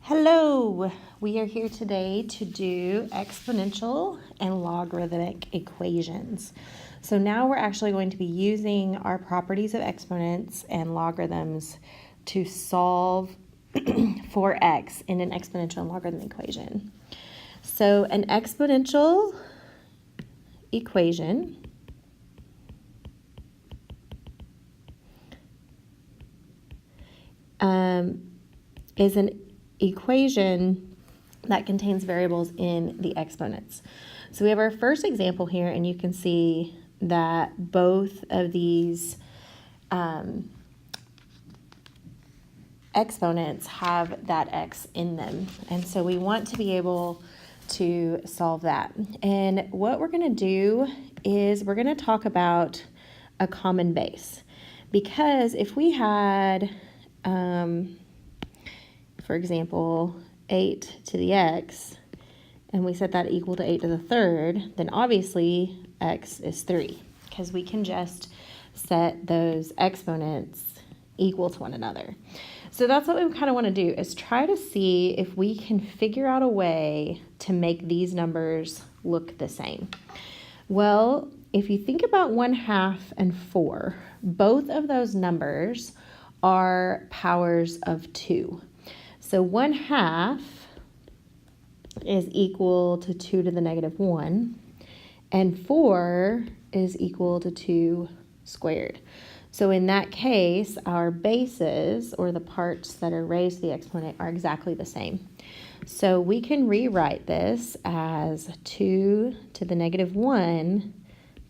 Hello, we are here today to do exponential and logarithmic equations. So now we're actually going to be using our properties of exponents and logarithms to solve for x in an exponential and logarithmic equation. So an exponential equation is an equation that contains variables in the exponents. So we have our first example here, and you can see that both of these exponents have that x in them. And so we want to be able to solve that. And what we're going to do is we're going to talk about a common base. Because if we had, for example, 8 to the x, and we set that equal to 8 to the third, then obviously x is 3, because we can just set those exponents equal to one another. So that's what we kind of want to do, is try to see if we can figure out a way to make these numbers look the same. Well, if you think about 1/2 and 4, both of those numbers are powers of 2. So 1/2 is equal to 2 to the negative 1, and 4 is equal to 2 squared. So in that case, our bases, or the parts that are raised to the exponent, are exactly the same. So we can rewrite this as 2 to the negative 1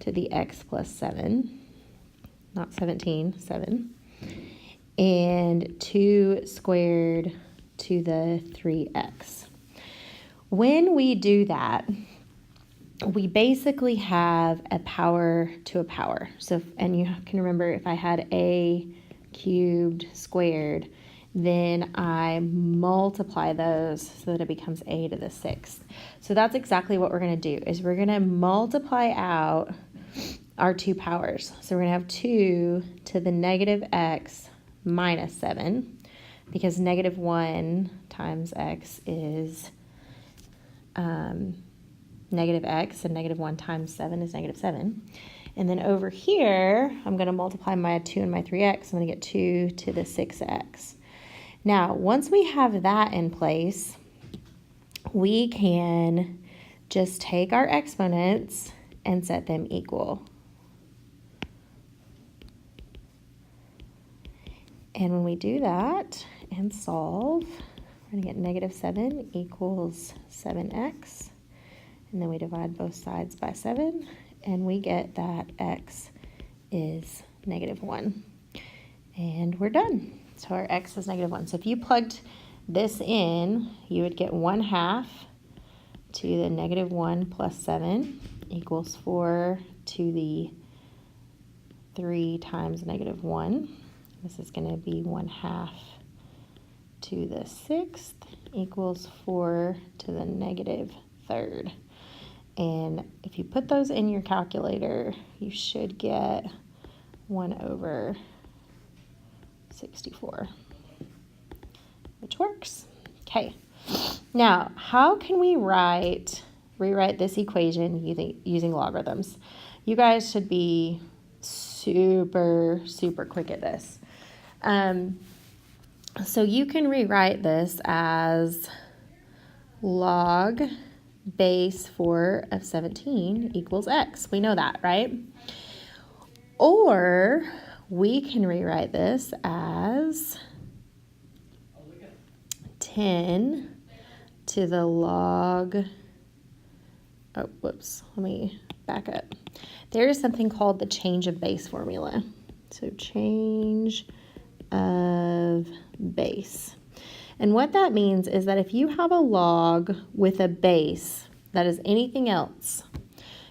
to the x plus 7, not 17, 7, and 2 squared to the 3x. When we do that, we basically have a power to a power. So, and you can remember, if I had a cubed squared, then I multiply those so that it becomes a to the 6th. So that's exactly what we're going to do, is we're going to multiply out our two powers. So we're going to have 2 to the negative x minus 7, because negative 1 times x is negative x, and negative 1 times 7 is negative 7. And then over here, I'm going to multiply my 2 and my 3x. I'm going to get 2 to the 6x. Now, once we have that in place, we can just take our exponents and set them equal. And when we do that and solve, we're going to get negative 7 equals 7x. And then we divide both sides by 7, and we get that x is negative 1. And we're done. So our x is negative 1. So if you plugged this in, you would get 1/2 to the negative 1 plus 7 equals 4 to the 3 times negative 1. This is going to be 1/2 to the 6th equals 4 to the negative 3rd. And if you put those in your calculator, you should get 1/64, which works. Okay, now how can we rewrite this equation using logarithms? You guys should be super quick at this. So you can rewrite this as log base 4 of 17 equals x. We know that, right? Or we can rewrite this as 10 to the log, let me back up. There is something called the change of base formula. So change of base. And what that means is that if you have a log with a base that is anything else,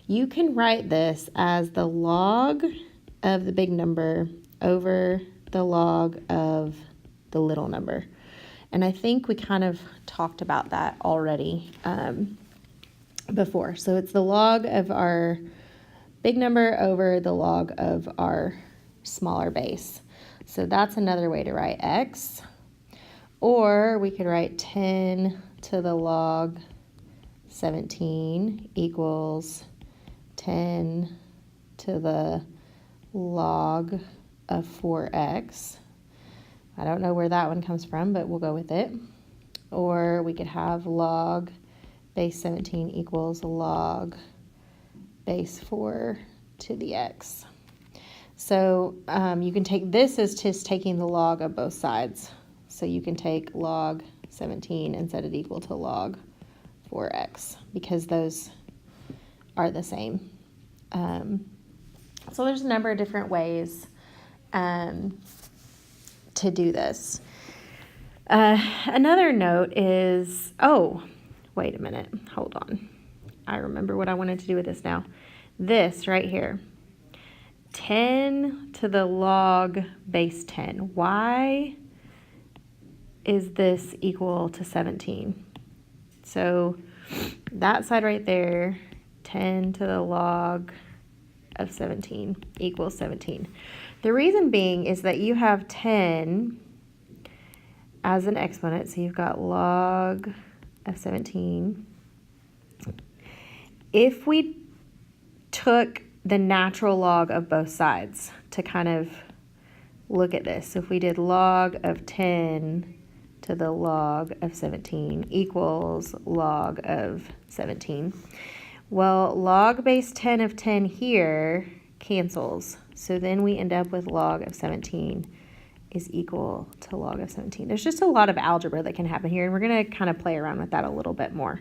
you can write this as the log of the big number over the log of the little number. And I think we kind of talked about that already before. So it's the log of our big number over the log of our smaller base. So that's another way to write x. Or we could write 10 to the log 17 equals 10 to the log of 4x. I don't know where that one comes from, but we'll go with it. Or we could have log base 17 equals log base 4 to the x. So you can take this as just taking the log of both sides. So you can take log 17 and set it equal to log 4x because those are the same. So there's a number of different ways to do this. Another note is, oh, wait a minute, hold on. I remember what I wanted to do with this now. This right here, 10 to the log base 10. Why is this equal to 17? So that side right there, 10 to the log of 17 equals 17. The reason being is that you have 10 as an exponent, so you've got log of 17. If we took the natural log of both sides to kind of look at this, so if we did log of 10 to the log of 17 equals log of 17, well, log base 10 of 10 here cancels, so then we end up with log of 17 is equal to log of 17. There's just a lot of algebra that can happen here, and we're going to kind of play around with that a little bit more.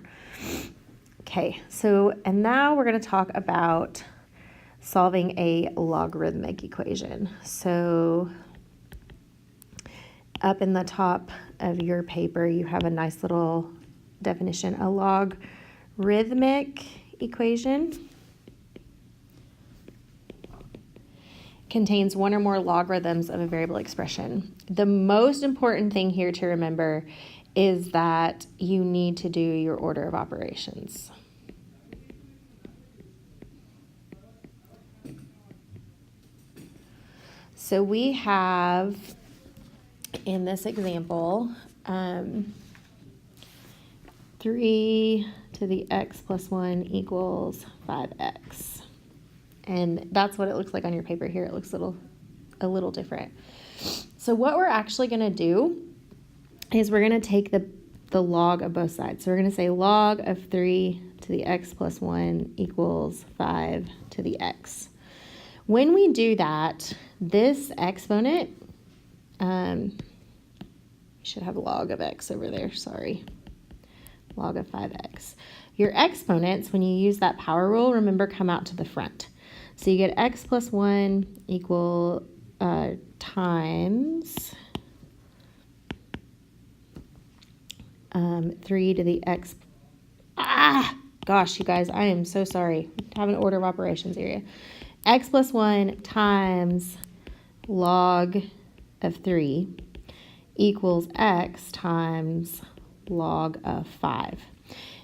Okay, so, and now we're going to talk about solving a logarithmic equation. So up in the top of your paper, you have a nice little definition. A logarithmic equation contains one or more logarithms of a variable expression. The most important thing here to remember is that you need to do your order of operations. So we have, in this example, 3 to the x plus 1 equals 5x. And that's what it looks like on your paper here. It looks a little different. So what we're actually going to do is we're going to take the log of both sides. So we're going to say log of 3 to the x plus 1 equals 5 to the x. When we do that, this exponent, you should have log of x over there, sorry. Log of 5x. Your exponents, when you use that power rule, remember, come out to the front. So you get x plus 1 equal times 3 to the x. Gosh, you guys, I am so sorry. I have an order of operations area. X plus 1 times log of 3 equals x times log of 5.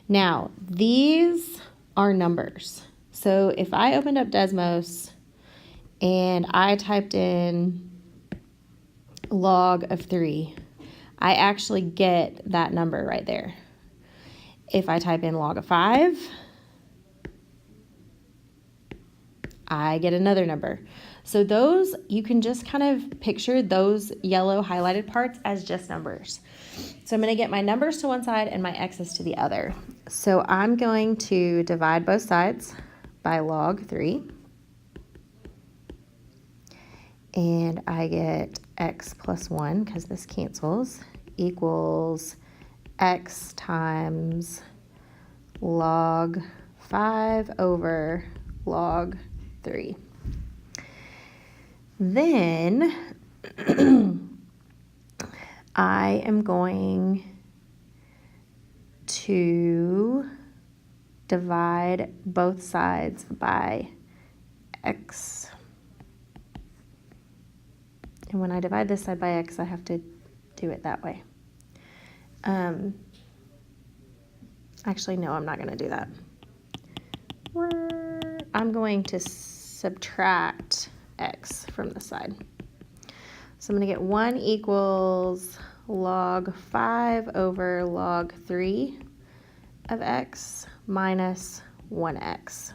Now, these are numbers. So if I opened up Desmos and I typed in log of 3, I actually get that number right there. If I type in log of 5, I get another number. So those, you can just kind of picture those yellow highlighted parts as just numbers. So I'm going to get my numbers to one side and my x's to the other. So I'm going to divide both sides by log 3. And I get x plus 1, because this cancels, equals x times log 5 over log 3. Then I am going to divide both sides by x. And when I divide this side by x, I have to do it that way. Actually, no, I'm not going to do that. I'm going to subtract x from the side. So I'm going to get 1 equals log 5 over log 3 of x minus 1x.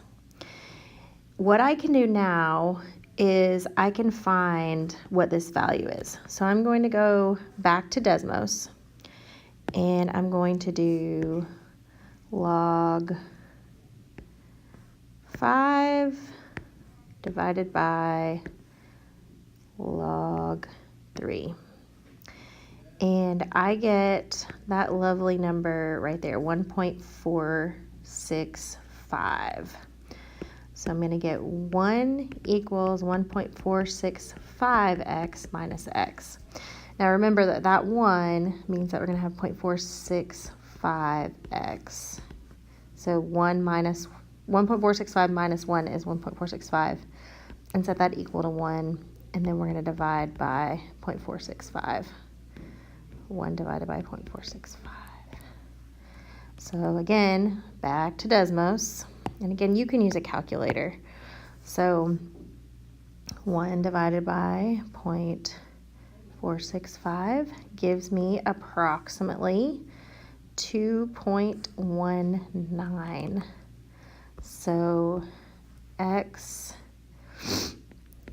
What I can do now is I can find what this value is. So I'm going to go back to Desmos, and I'm going to do log 5 divided by log 3. And I get that lovely number right there, 1.465. So I'm going to get 1 equals 1.465x minus x. Now remember that that 1 means that we're going to have 0.465x. So 1.465 minus 1 is 1.465. And set that equal to 1. And then we're going to divide by 0.465. 1 divided by 0.465. So again, back to Desmos. And again, you can use a calculator. So 1 divided by 0.465 gives me approximately 2.19. So x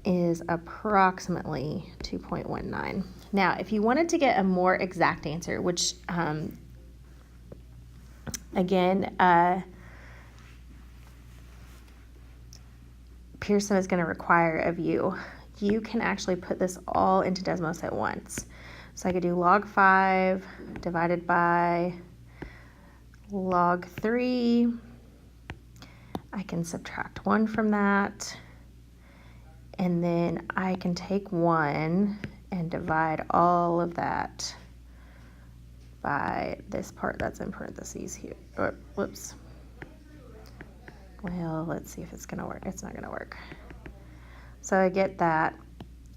is approximately 2.19. Now, if you wanted to get a more exact answer, which again, Pearson is going to require of you, you can actually put this all into Desmos at once. So I could do log 5 divided by log 3. I can subtract 1 from that. And then I can take 1 and divide all of that by this part that's in parentheses here. Oh, whoops. Well, let's see if it's going to work. It's not going to work. So I get that.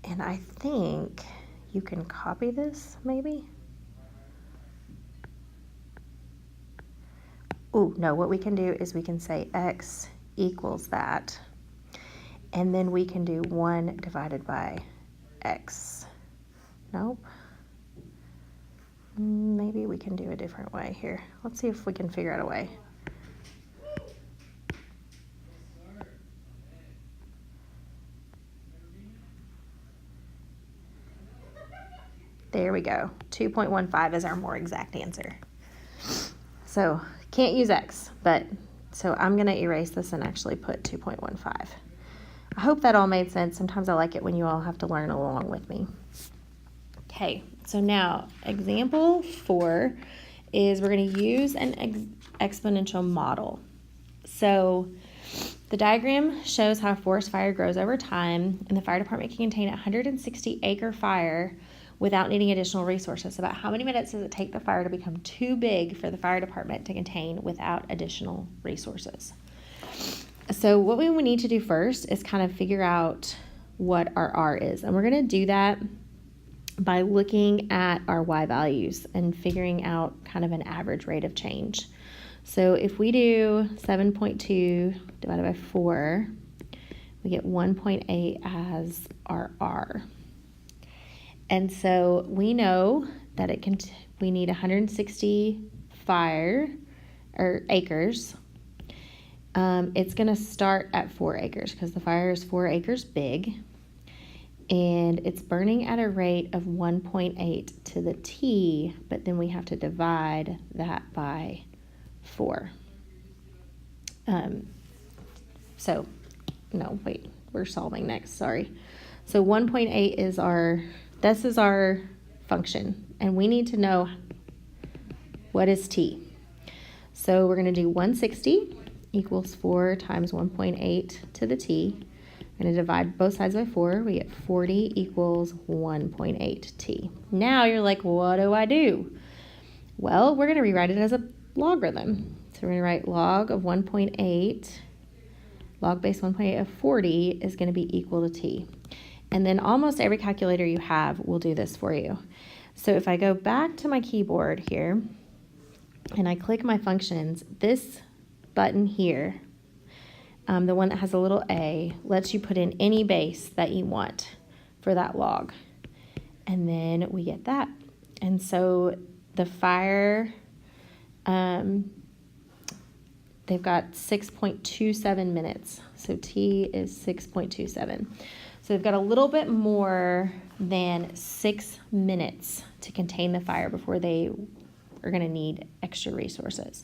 And I think you can copy this, maybe? Ooh, no, what we can do is we can say x equals that. And then we can do 1 divided by x. Nope. Maybe we can do a different way here. Let's see if we can figure out a way. There we go. 2.15 is our more exact answer. So can't use x, but so I'm going to erase this and actually put 2.15. I hope that all made sense. Sometimes I like it when you all have to learn along with me. Okay, so now example 4 is we're going to use an exponential model. So the diagram shows how a forest fire grows over time, and the fire department can contain a 160-acre fire without needing additional resources. About how many minutes does it take the fire to become too big for the fire department to contain without additional resources? So what we need to do first is kind of figure out what our R is. And we're going to do that by looking at our Y values and figuring out kind of an average rate of change. So if we do 7.2 divided by 4, we get 1.8 as our R. And so we know that we need 160 acres. It's going to start at 4 acres because the fire is 4 acres big, and it's burning at a rate of 1.8 to the T, but then we have to divide that by 4. We're solving next, sorry. So 1.8 is this is our function, and we need to know what is T. So we're going to do 160 equals 4 times 1.8 to the T. We're going to divide both sides by 4. We get 40 equals 1.8 T. Now you're like, what do I do? Well, we're going to rewrite it as a logarithm. So we're going to write log of 1.8, log base 1.8 of 40 is going to be equal to T. And then almost every calculator you have will do this for you. So if I go back to my keyboard here and I click my functions, this button here, the one that has a little a, lets you put in any base that you want for that log. And then we get that. And so the fire, they've got 6.27 minutes. So T is 6.27. So they've got a little bit more than 6 minutes to contain the fire before they are going to need extra resources.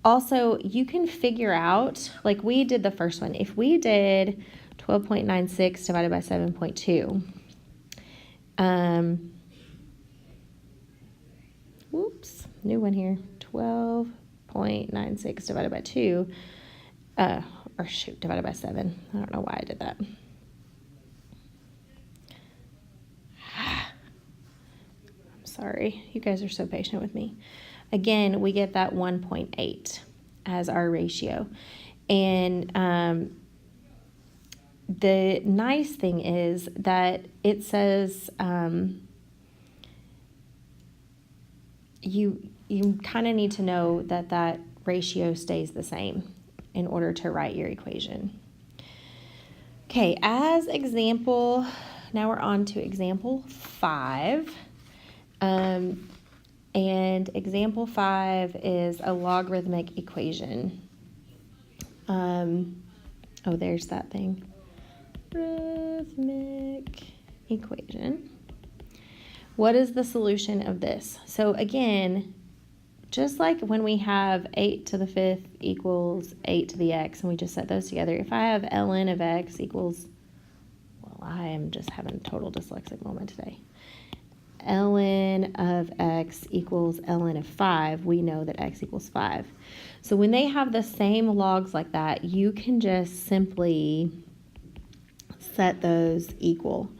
Also, you can figure out, like we did the first one, if we did 12.96 divided by 7.2, whoops, new one here, 12.96 divided by 2, divided by 7. I don't know why I did that. I'm sorry, you guys are so patient with me. Again, we get that 1.8 as our ratio. And the nice thing is that it says you kind of need to know that that ratio stays the same in order to write your equation. Okay, as example, now we're on to example 5. And example 5 is a logarithmic equation. Oh, there's that thing. Logarithmic equation. What is the solution of this? So again, just like when we have 8 to the 5th equals 8 to the x, and we just set those together, if I have ln of x equals, well, I am just having a total dyslexic moment today. Ln of x equals ln of 5, we know that x equals 5. So when they have the same logs like that, you can just simply set those equal.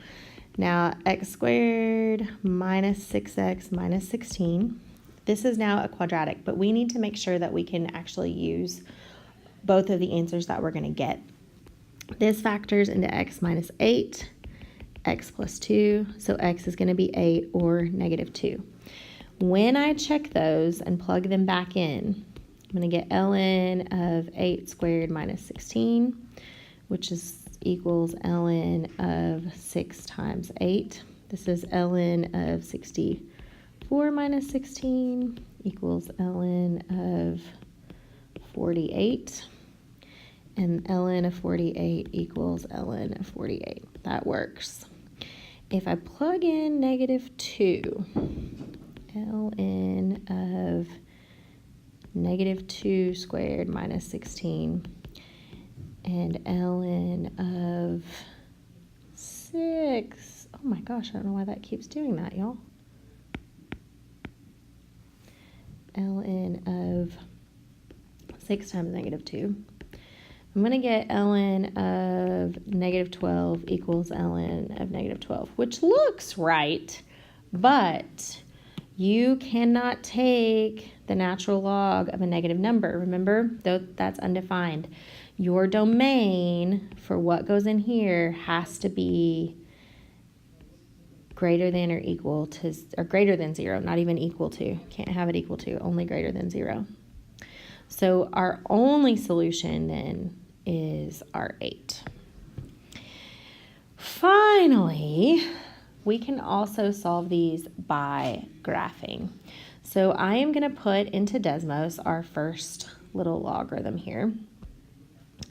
Now, x squared minus 6x minus 16. This is now a quadratic, but we need to make sure that we can actually use both of the answers that we're going to get. This factors into x minus 8, x plus 2, so x is going to be 8 or negative 2. When I check those and plug them back in, I'm going to get ln of 8 squared minus 16, which is equals ln of 6 times 8. This is ln of 64 minus 16 equals ln of 48. And ln of 48 equals ln of 48. That works. If I plug in negative 2, ln of negative 2 squared minus 16, and ln of 6. Oh my gosh, I don't know why that keeps doing that, y'all. Ln of 6 times negative 2. I'm going to get ln of negative 12 equals ln of negative 12, which looks right, but you cannot take the natural log of a negative number. Remember, though that's undefined. Your domain for what goes in here has to be greater than or equal to, or greater than 0, not even equal to. Can't have it equal to, only greater than 0. So our only solution then is our 8. Finally, we can also solve these by graphing. So I am going to put into Desmos our first little logarithm here.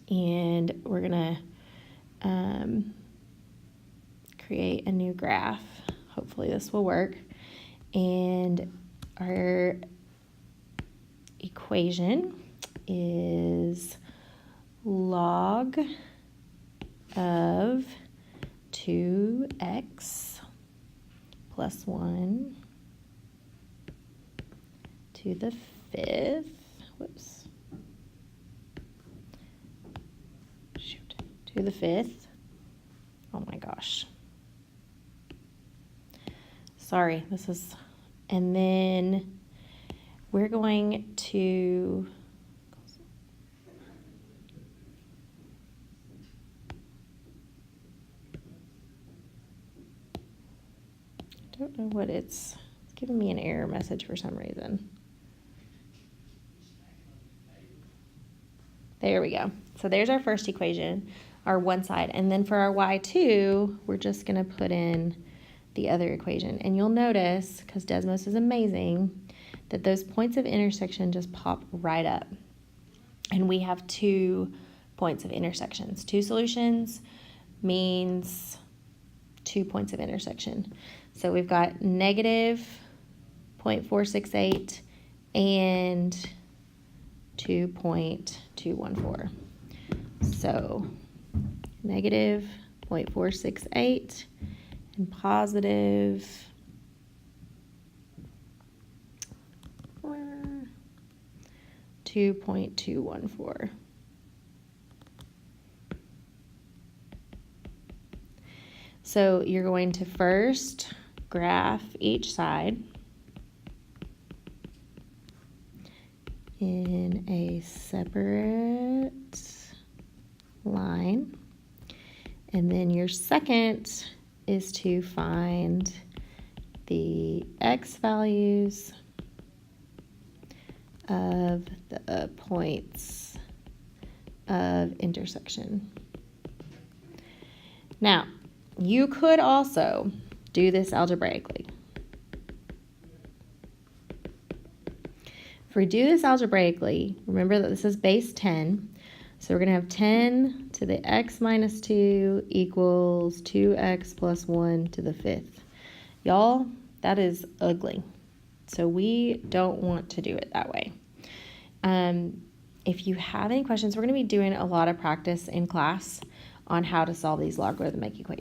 And we're going to create a new graph. Hopefully this will work. And our equation is log of 2x plus 1 to the 5th. Whoops. To the 5th. Oh my gosh. Sorry, this is, and then we're going to, I don't know what it's giving me an error message for some reason. There we go. So there's our first equation. our one side. And then for our y2, we're just going to put in the other equation. And you'll notice, because Desmos is amazing, that those points of intersection just pop right up. And we have 2 points of intersections. 2 solutions means 2 points of intersection. So we've got negative 0.468 and 2.214. So negative 0.468 and positive 2.214. So you're going to first graph each side in a separate line. And then your second is to find the x values of the points of intersection. Now, you could also do this algebraically. If we do this algebraically, remember that this is base 10. So we're going to have 10 to the x minus 2 equals 2x plus 1 to the 5th. Y'all, that is ugly. So we don't want to do it that way. If you have any questions, we're going to be doing a lot of practice in class on how to solve these logarithmic equations.